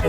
Okay,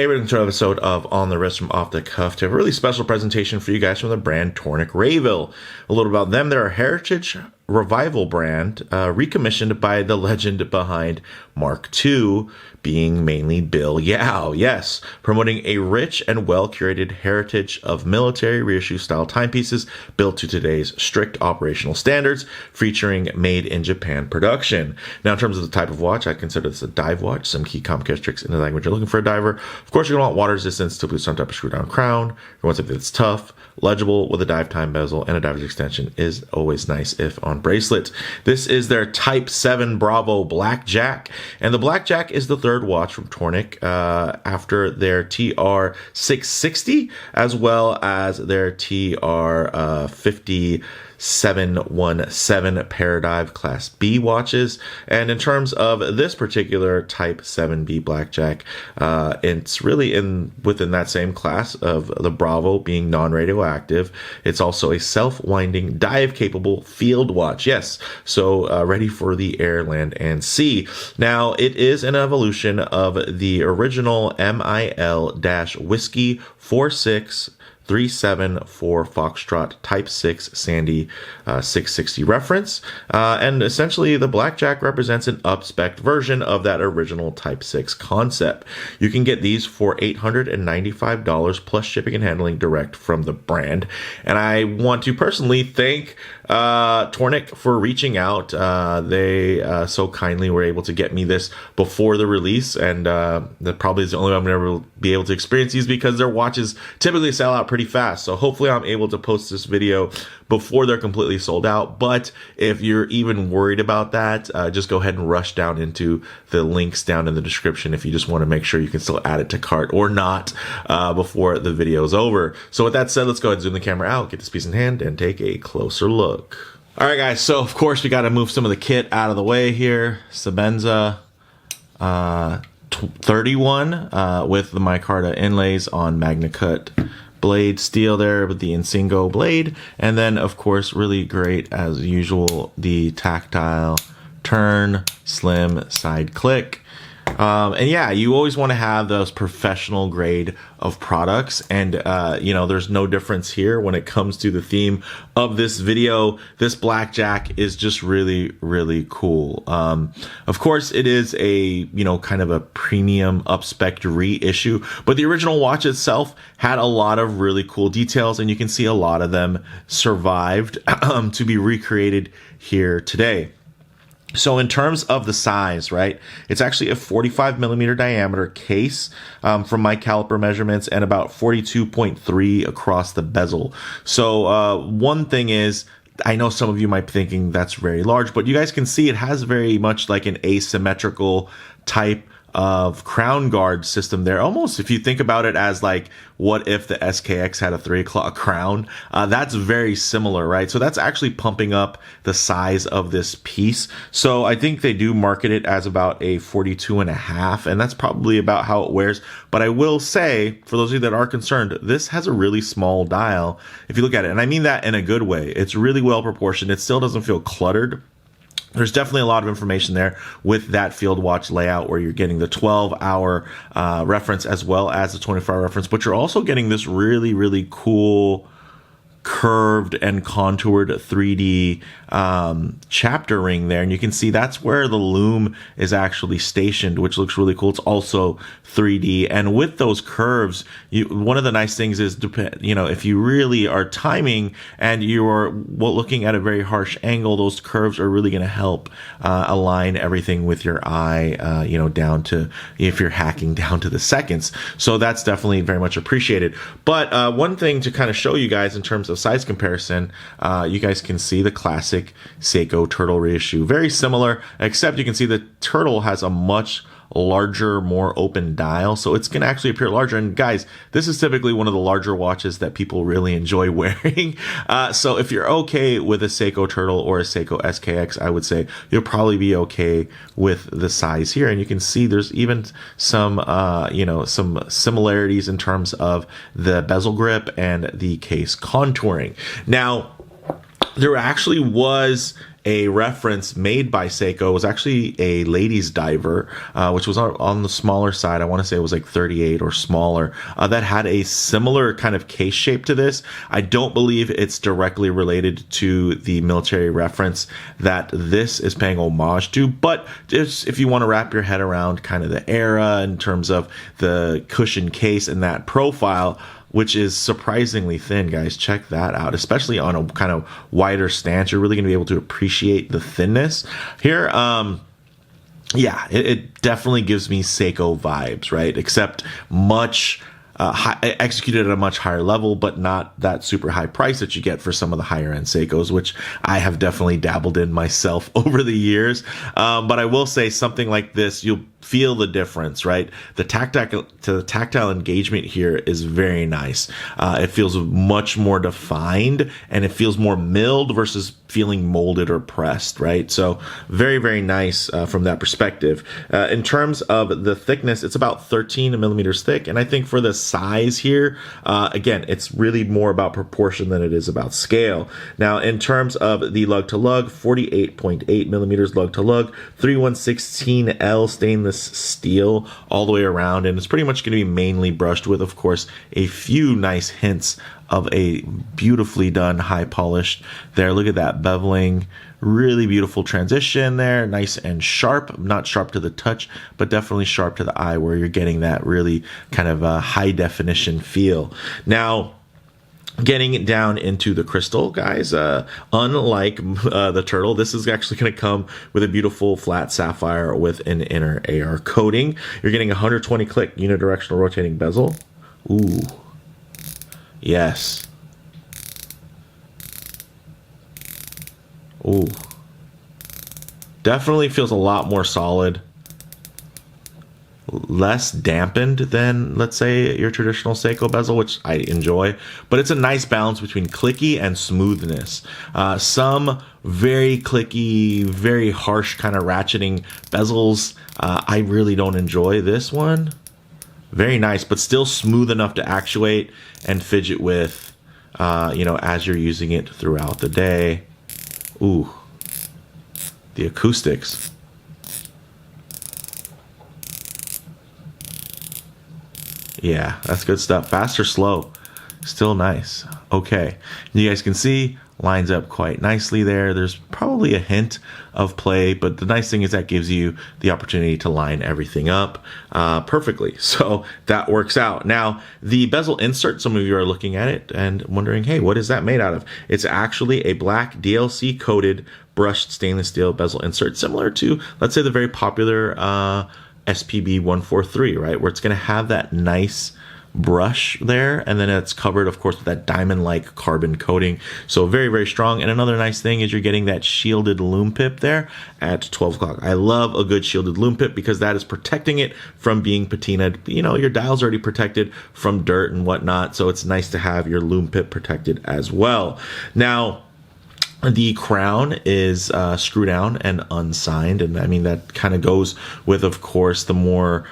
we're going to another episode of On the Wrist from Off the Cuff to have a really special presentation for you guys from the brand Tornek-Rayville. A little about them. They're a heritage revival brand recommissioned by the legend behind Mark II, being mainly Bill Yao. Yes, promoting a rich and well-curated heritage of military reissue style timepieces built to today's strict operational standards, featuring made in Japan production. Now, in terms of the type of watch, I consider this a dive watch. Some key characteristics in the language you're looking for a diver. Of course, you're going to want water resistance, typically some type of screw down crown. You want something that's tough, legible with a dive time bezel, and a diver's extension is always nice if on bracelet. This is their Type 7 Bravo Blakjak, and the Blakjak is the third watch from Tornek after their TR 660 as well as their TR 5717 Paradive Class B watches. And in terms of this particular Type 7B Blakjak, it's really within that same class of the Bravo being non-radioactive. It's also a self-winding, dive-capable field watch. Yes, so ready for the air, land, and sea. Now, it is an evolution of the original MIL-Whiskey 4637 Foxtrot Type 6 Sandy 660 reference. And essentially, the Blakjak represents an up-spec version of that original Type 6 concept. You can get these for $895 plus shipping and handling direct from the brand. And I want to personally thank Tornek for reaching out. They so kindly were able to get me this before the release, and that probably is the only way I'm going to ever be able to experience these, because their watches typically sell out pretty fast. So hopefully I'm able to post this video before they're completely sold out. But if you're even worried about that, just go ahead and rush down into the links down in the description if you just want to make sure you can still add it to cart or not before the video is over. So with that said, let's go ahead and zoom the camera out, get this piece in hand, and take a closer look. All right, guys, so of course we got to move some of the kit out of the way here. Sebenza 31 with the micarta inlays on Magna Cut blade steel there with the Insingo blade, and then of course really great as usual the tactile turn slim side click. And yeah, you always want to have those professional grade of products, and you know, there's no difference here when it comes to the theme of this video. This Blakjak is just really cool. Of course, it is a, you know, kind of a premium up-spec reissue, but the original watch itself had a lot of really cool details, and you can see a lot of them survived to be recreated here today. So in terms of the size, right, it's actually a 45 millimeter diameter case from my caliper measurements, and about 42.3 across the bezel. So one thing is, I know some of you might be thinking that's very large, but you guys can see it has very much like an asymmetrical type of crown guard system there. Almost, if you think about it as like, what if the SKX had a 3 o'clock crown? That's very similar, right? So that's actually pumping up the size of this piece. So I think they do market it as about a 42.5, and that's probably about how it wears. But I will say, for those of you that are concerned, this has a really small dial if you look at it. And I mean that in a good way. It's really well proportioned. It still doesn't feel cluttered. There's definitely a lot of information there with that field watch layout, where you're getting the 12-hour reference as well as the 24-hour reference, but you're also getting this really cool curved and contoured 3D chapter ring there, and you can see that's where the Lume is actually stationed, which looks really cool. It's also 3D, and with those curves, one of the nice things is, you know, if you really are timing and you're looking at a very harsh angle, those curves are really going to help align everything with your eye, you know, down to, if you're hacking down to the seconds. So that's definitely very much appreciated. But one thing to kind of show you guys in terms of size comparison, you guys can see the classic Seiko turtle reissue, very similar, except you can see the turtle has a much larger, more open dial. So it's going to actually appear larger. And guys, this is typically one of the larger watches that people really enjoy wearing. So if you're okay with a Seiko Turtle or a Seiko SKX, I would say you'll probably be okay with the size here. And you can see there's even some, some similarities in terms of the bezel grip and the case contouring. Now, there actually was a reference made by Seiko. It was actually a ladies diver, which was on the smaller side. I want to say it was like 38 or smaller, that had a similar kind of case shape to this. I don't believe it's directly related to the military reference that this is paying homage to, but just if you want to wrap your head around kind of the era in terms of the cushion case and that profile, which is surprisingly thin, guys. Check that out, especially on a kind of wider stance. You're really going to be able to appreciate the thinness here. Yeah, it definitely gives me Seiko vibes, right? Except much executed at a much higher level, but not that super high price that you get for some of the higher end Seikos, which I have definitely dabbled in myself over the years. But I will say something like this, you'll feel the difference, right? The tactile engagement here is very nice. It feels much more defined, and it feels more milled versus feeling molded or pressed, right? So very, very nice from that perspective. In terms of the thickness, it's about 13 millimeters thick, and I think for the size here, again, it's really more about proportion than it is about scale. Now, in terms of the lug to lug, 48.8 millimeters lug to lug, 3116L stainless steel all the way around, and it's pretty much going to be mainly brushed with, of course, a few nice hints of a beautifully done high polished there. Look at that beveling, really beautiful transition there, nice and sharp, not sharp to the touch, but definitely sharp to the eye, where you're getting that really kind of high definition feel. Now, getting down into the crystal, guys, unlike the Turtle, this is actually going to come with a beautiful flat sapphire with an inner AR coating. You're getting 120 click unidirectional rotating bezel. Ooh, yes. Ooh, definitely feels a lot more solid. Less dampened than, let's say, your traditional Seiko bezel, which I enjoy, but it's a nice balance between clicky and smoothness. Some very clicky, very harsh kind of ratcheting bezels, I really don't enjoy. This one, very nice, but still smooth enough to actuate and fidget with, as you're using it throughout the day. Ooh, the acoustics. Yeah, that's good stuff. Fast or slow? Still nice. Okay. You guys can see, lines up quite nicely there. There's probably a hint of play, but the nice thing is that gives you the opportunity to line everything up perfectly. So that works out. Now, the bezel insert, some of you are looking at it and wondering, hey, what is that made out of? It's actually a black DLC coated brushed stainless steel bezel insert, similar to, let's say, the very popular SPB 143, right? Where it's going to have that nice brush there, and then it's covered, of course, with that diamond-like carbon coating. So very, very strong. And another nice thing is you're getting that shielded lume pip there at 12 o'clock. I love a good shielded lume pip because that is protecting it from being patinaed. You know, your dial's already protected from dirt and whatnot, so it's nice to have your lume pip protected as well. Now, the crown is screw down and unsigned, and I mean that kind of goes with, of course, the more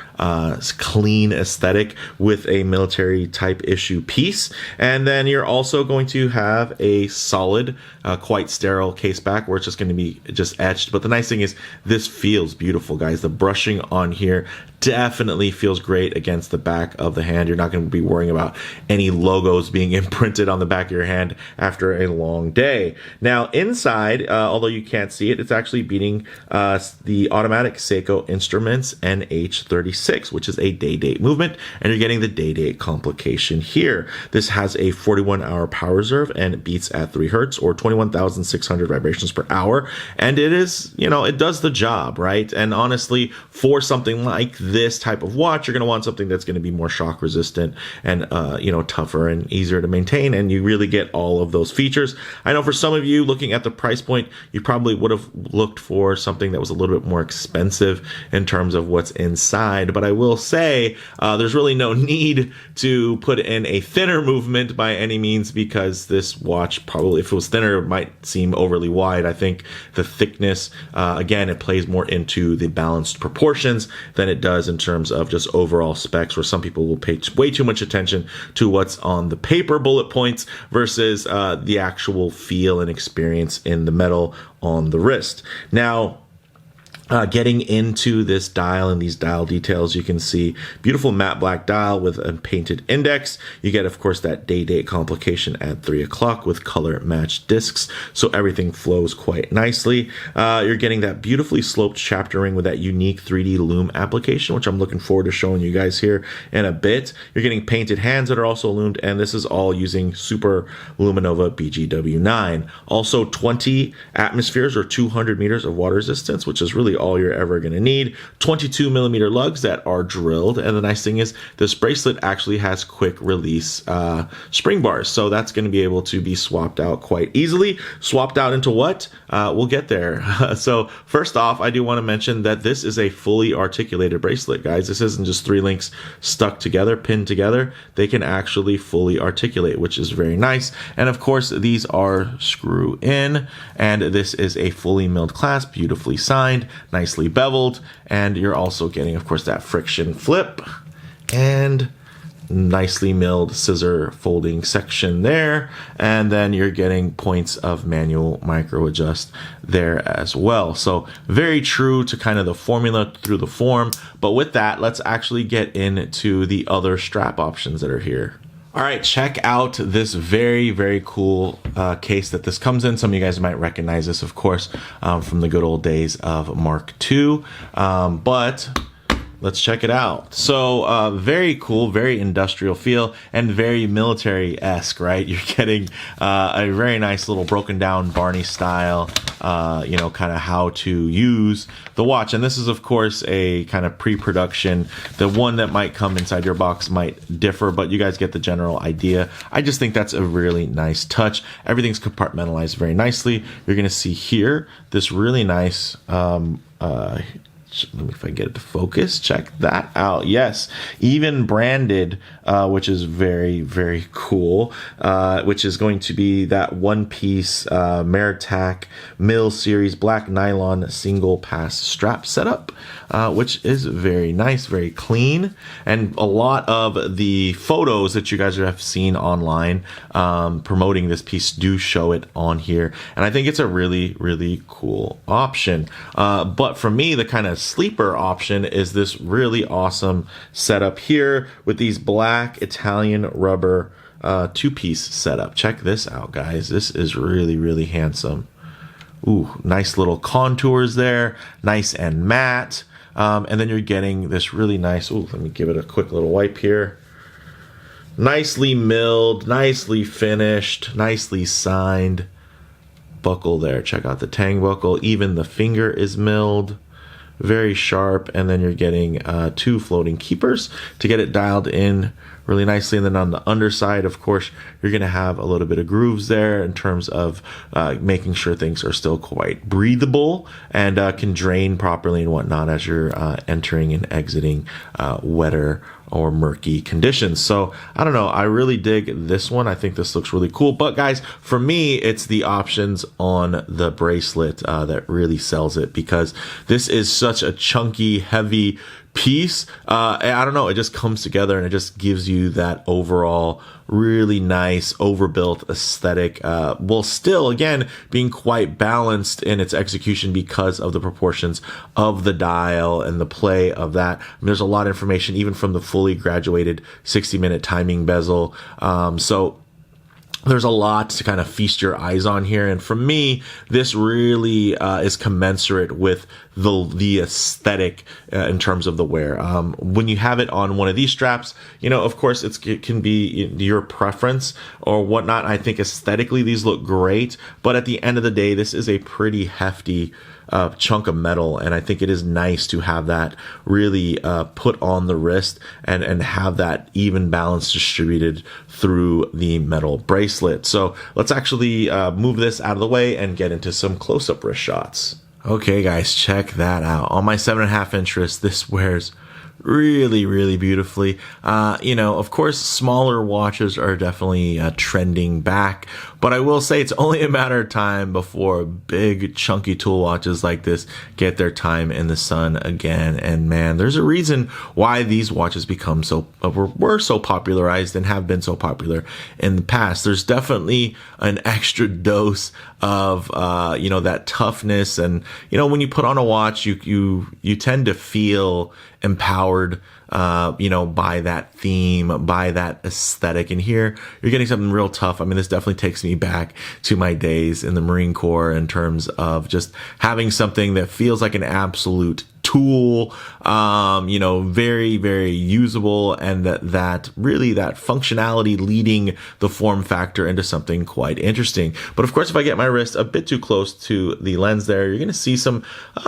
clean aesthetic with a military type issue piece. And then you're also going to have a solid, quite sterile case back where it's just going to be just etched. But the nice thing is this feels beautiful, guys. The brushing on here definitely feels great against the back of the hand. You're not going to be worrying about any logos being imprinted on the back of your hand after a long day. Now inside, although you can't see it, it's actually beating the automatic Seiko Instruments NH36 26, which is a day-date movement, and you're getting the day-date complication here. This has a 41-hour power reserve, and it beats at 3 hertz or 21,600 vibrations per hour, and it is, you know, it does the job, right? And honestly, for something like this type of watch, you're going to want something that's going to be more shock resistant and, you know, tougher and easier to maintain, and you really get all of those features. I know for some of you, looking at the price point, you probably would have looked for something that was a little bit more expensive in terms of what's inside, but I will say there's really no need to put in a thinner movement by any means, because this watch probably, if it was thinner, it might seem overly wide. I think the thickness, again, it plays more into the balanced proportions than it does in terms of just overall specs, where some people will pay way too much attention to what's on the paper bullet points versus the actual feel and experience in the metal on the wrist. Now, getting into this dial and these dial details, you can see beautiful matte black dial with a painted index. You get, of course, that day-date complication at 3 o'clock with color matched discs, so everything flows quite nicely. You're getting that beautifully sloped chapter ring with that unique 3D Lume application, which I'm looking forward to showing you guys here in a bit. You're getting painted hands that are also loomed, and this is all using Super Luminova BGW9. Also 20 atmospheres or 200 meters of water resistance, which is really all you're ever going to need. 22 millimeter lugs that are drilled, and the nice thing is this bracelet actually has quick release spring bars, so that's going to be able to be swapped out quite easily. Swapped out into what? We'll get there. So first off, I do want to mention that this is a fully articulated bracelet, guys. This isn't just 3 links stuck together, pinned together. They can actually fully articulate, which is very nice. And of course, these are screw in, and this is a fully milled clasp, beautifully signed, nicely beveled, and you're also getting, of course, that friction flip and nicely milled scissor folding section there, and then you're getting points of manual micro adjust there as well. So very true to kind of the formula through the form. But with that, let's actually get into the other strap options that are here. All right, check out this very, very cool case that this comes in. Some of you guys might recognize this, of course, from the good old days of Mark II, but let's check it out. So very cool, very industrial feel, and very military-esque, right? You're getting a very nice little broken down Barney style, you know, kind of how to use the watch. And this is, of course, a kind of pre-production. The one that might come inside your box might differ, but you guys get the general idea. I just think that's a really nice touch. Everything's compartmentalized very nicely. You're going to see here this really nice let me, if I get it to focus, check that out. Yes, even branded, which is very, very cool, which is going to be that one-piece Meritac Mil series black nylon single pass strap setup, which is very nice, very clean. And a lot of the photos that you guys have seen online promoting this piece do show it on here. And I think it's a really, really cool option. But for me, the kind of sleeper option is this really awesome setup here with these black Italian rubber 2-piece setup. Check this out, guys. This is really, really handsome. Ooh, nice little contours there, nice and matte. And then you're getting this really nice, ooh, let me give it a quick little wipe here. Nicely milled, nicely finished, nicely signed buckle there. Check out the tang buckle. Even the finger is milled. Very sharp. And then you're getting 2 floating keepers to get it dialed in really nicely. And then on the underside, of course, you're going to have a little bit of grooves there in terms of making sure things are still quite breathable and can drain properly and whatnot as you're entering and exiting wetter or murky conditions. So I don't know, I really dig this one. I think this looks really cool. But guys, for me, it's the options on the bracelet that really sells it, because this is such a chunky, heavy piece. I don't know, it just comes together and it just gives you that overall really nice overbuilt aesthetic, while still again being quite balanced in its execution because of the proportions of the dial and the play of that. I mean, there's a lot of information even from the fully graduated 60-minute timing bezel. So there's a lot to kind of feast your eyes on here. And for me, this really is commensurate with the aesthetic in terms of the wear. When you have it on one of these straps, you know, of course, it can be your preference or whatnot. I think aesthetically these look great, but at the end of the day, this is a pretty hefty chunk of metal, and I think it is nice to have that really put on the wrist and have that even balance distributed through the metal bracelet. So let's actually move this out of the way and get into some close-up wrist shots. Okay guys, check that out. On my 7.5-inch wrist, this wears really beautifully. You know, of course, smaller watches are definitely trending back, but I will say it's only a matter of time before big chunky tool watches like this get their time in the sun again. And man, there's a reason why these watches become were so popularized and have been so popular in the past. There's definitely an extra dose of you know, that toughness, and you know, when you put on a watch, you tend to feel empowered, you know, by that theme, by that aesthetic. And here you're getting something real tough. I mean, this definitely takes me back to my days in the Marine Corps in terms of just having something that feels like an absolute tool, you know, very usable, and that really that functionality leading the form factor into something quite interesting. But of course, if I get my wrist a bit too close to the lens there, you're going to see some,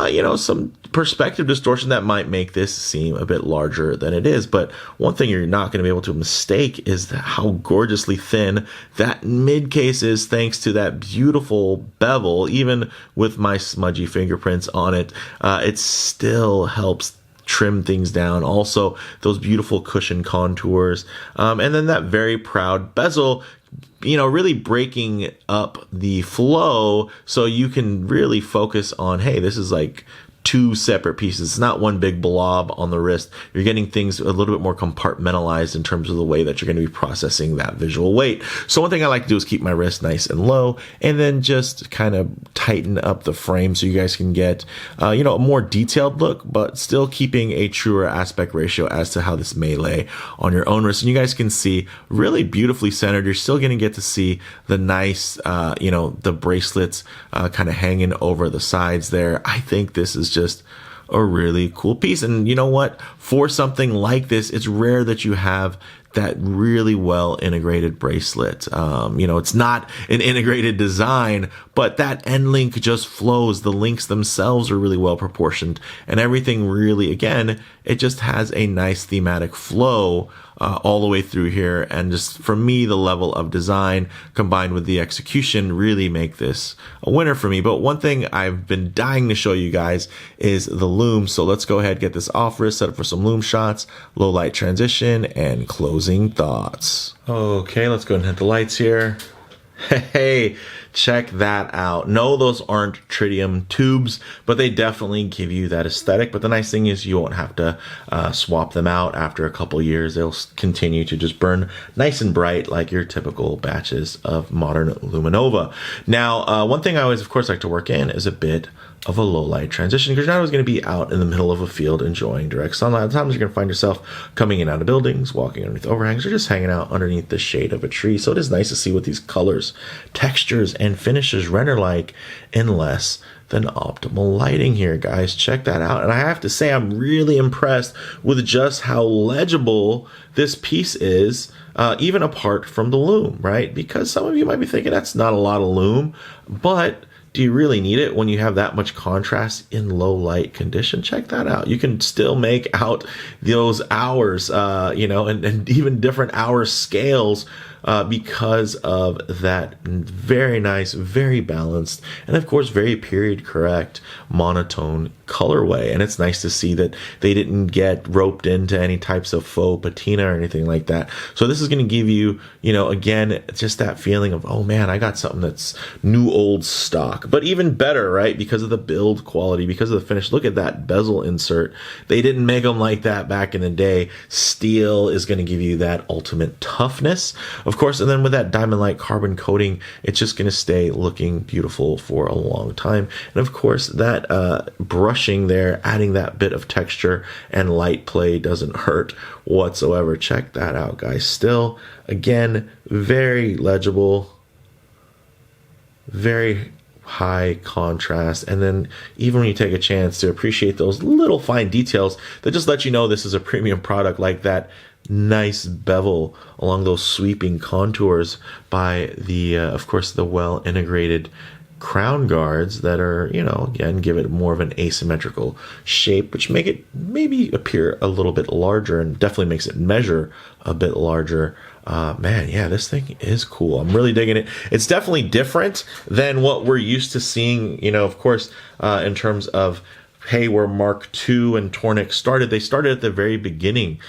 you know, some perspective distortion that might make this seem a bit larger than it is. But one thing you're not going to be able to mistake is how gorgeously thin that mid case is, thanks to that beautiful bevel. Even with my smudgy fingerprints on it, it still helps trim things down. Also, those beautiful cushion contours, and then that very proud bezel, you know, really breaking up the flow so you can really focus on, hey, this is like two separate pieces. It's not one big blob on the wrist. You're getting things a little bit more compartmentalized in terms of the way that you're going to be processing that visual weight. So one thing I like to do is keep my wrist nice and low, and then just kind of tighten up the frame so you guys can get, you know, a more detailed look, but still keeping a truer aspect ratio as to how this may lay on your own wrist. And you guys can see really beautifully centered. You're still going to get to see the nice, you know, the bracelets kind of hanging over the sides there. I think this is just a really cool piece. And you know what? For something like this, it's rare that you have that really well integrated bracelet. You know, it's not an integrated design, but that end link just flows. The links themselves are really well proportioned, and everything really, again, it just has a nice thematic flow all the way through here. And just for me, the level of design combined with the execution really make this a winner for me. But one thing I've been dying to show you guys is the Lume. So let's go ahead, get this off wrist, set up for some Lume shots, low light transition, and closing thoughts. Okay, let's go ahead and hit the lights here. Hey, check that out. No, those aren't tritium tubes, but they definitely give you that aesthetic. But the nice thing is you won't have to swap them out after a couple years. They'll continue to just burn nice and bright like your typical batches of modern Luminova. Now, one thing I always, of course, like to work in is a bit of a low light transition, because you're not always going to be out in the middle of a field enjoying direct sunlight. At times you're going to find yourself coming in and out of buildings, walking underneath overhangs, or just hanging out underneath the shade of a tree. So it is nice to see what these colors, textures, and finishes render like in less than optimal lighting here, guys. Check that out. And I have to say, I'm really impressed with just how legible this piece is, even apart from the Lume, right? Because some of you might be thinking that's not a lot of Lume, but do you really need it when you have that much contrast in low light condition? Check that out. You can still make out those hours, you know, and even different hour scales because of that very nice, very balanced, and of course very period correct monotone colorway. And it's nice to see that they didn't get roped into any types of faux patina or anything like that. So this is going to give you, you know, again, just that feeling of, oh man, I got something that's new old stock, but even better, right? Because of the build quality, because of the finish. Look at that bezel insert. They didn't make them like that back in the day. Steel is going to give you that ultimate toughness, of course, and then with that diamond light carbon coating, it's just going to stay looking beautiful for a long time. And of course, that brushing there, adding that bit of texture and light play doesn't hurt whatsoever. Check that out, guys. Still, again, very legible, very high contrast, and then even when you take a chance to appreciate those little fine details that just let you know this is a premium product, like that nice bevel along those sweeping contours by the of course the well integrated crown guards that are, you know, again, give it more of an asymmetrical shape, which make it maybe appear a little bit larger, and definitely makes it measure a bit larger. Man, yeah, this thing is cool. I'm really digging it. It's definitely different than what we're used to seeing, you know, of course, in terms of, hey, where Mark II and Tornek started. They started at the very beginning,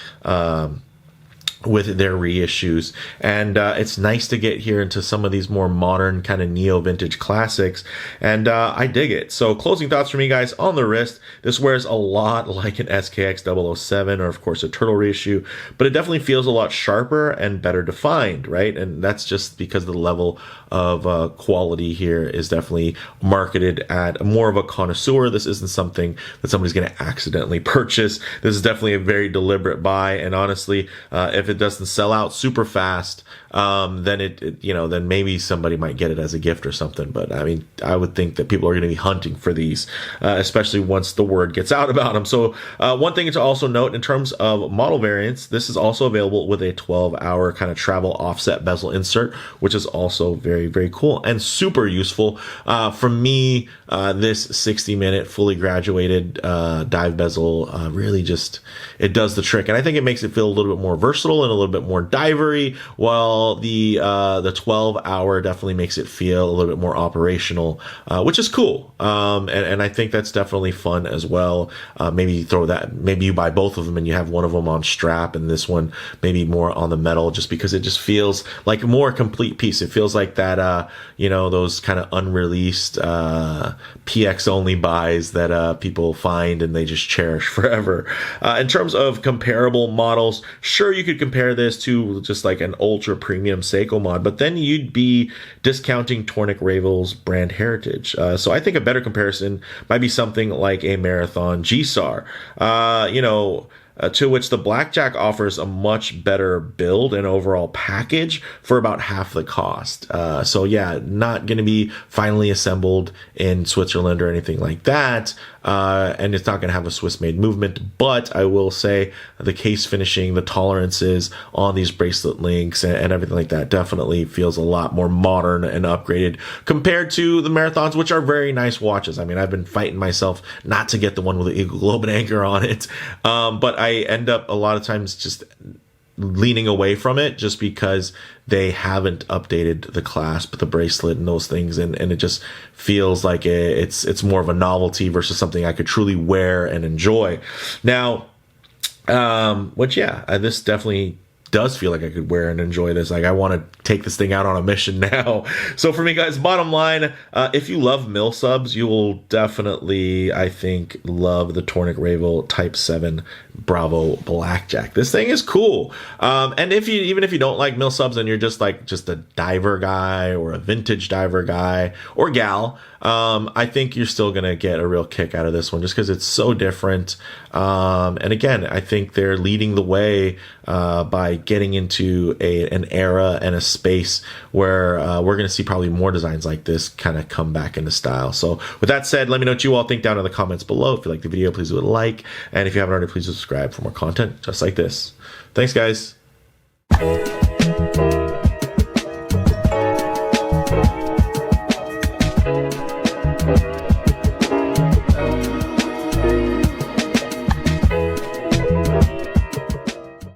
with their reissues, and it's nice to get here into some of these more modern kind of neo vintage classics, and I dig it. So closing thoughts for me, guys, on the wrist, this wears a lot like an SKX 007 or of course a turtle reissue, but it definitely feels a lot sharper and better defined, right? And that's just because the level of quality here is definitely marketed at more of a connoisseur. This isn't something that somebody's going to accidentally purchase. This is definitely a very deliberate buy, and honestly, if it doesn't sell out super fast, then it you know, then maybe somebody might get it as a gift or something. But I mean, I would think that people are going to be hunting for these, especially once the word gets out about them. So one thing to also note in terms of model variants, this is also available with a 12-hour kind of travel offset bezel insert, which is also very, very cool and super useful. For me, this 60-minute fully graduated dive bezel really just, it does the trick, and I think it makes it feel a little bit more versatile and a little bit more divery, while the 12-hour definitely makes it feel a little bit more operational, which is cool. And I think that's definitely fun as well. Maybe you throw that, maybe you buy both of them and you have one of them on strap and this one maybe more on the metal, just because it just feels like a more complete piece. It feels like that, you know, those kind of unreleased PX only buys that people find and they just cherish forever. In terms of comparable models, sure, you could compare this to just like an ultra premium Seiko mod, but then you'd be discounting Tornek-Rayville's brand heritage. So I think a better comparison might be something like a Marathon G-SAR. You know, to which the Blakjak offers a much better build and overall package for about half the cost. So yeah, not going to be finally assembled in Switzerland or anything like that. And it's not going to have a Swiss-made movement, but I will say the case finishing, the tolerances on these bracelet links and everything like that definitely feels a lot more modern and upgraded compared to the Marathons, which are very nice watches. I mean, I've been fighting myself not to get the one with the Eagle Globe and Anchor on it, but I end up a lot of times just leaning away from it just because they haven't updated the clasp, the bracelet, and those things, and it just feels like it's more of a novelty versus something I could truly wear and enjoy. Now, which yeah, this definitely does feel like I could wear and enjoy this. Like, I want to take this thing out on a mission now. So for me, guys, bottom line, if you love mil subs, you will definitely, I think, love the Tornek-Rayville Type 7 Bravo Blakjak. This thing is cool. And even if you don't like mil subs and you're just a diver guy or a vintage diver guy or gal, I think you're still going to get a real kick out of this one just because it's so different. And again, I think they're leading the way by getting into an era and a space where we're going to see probably more designs like this kind of come back into style. So with that said, let me know what you all think down in the comments below. If you like the video, please do a like. And if you haven't already, please subscribe for more content just like this. Thanks, guys.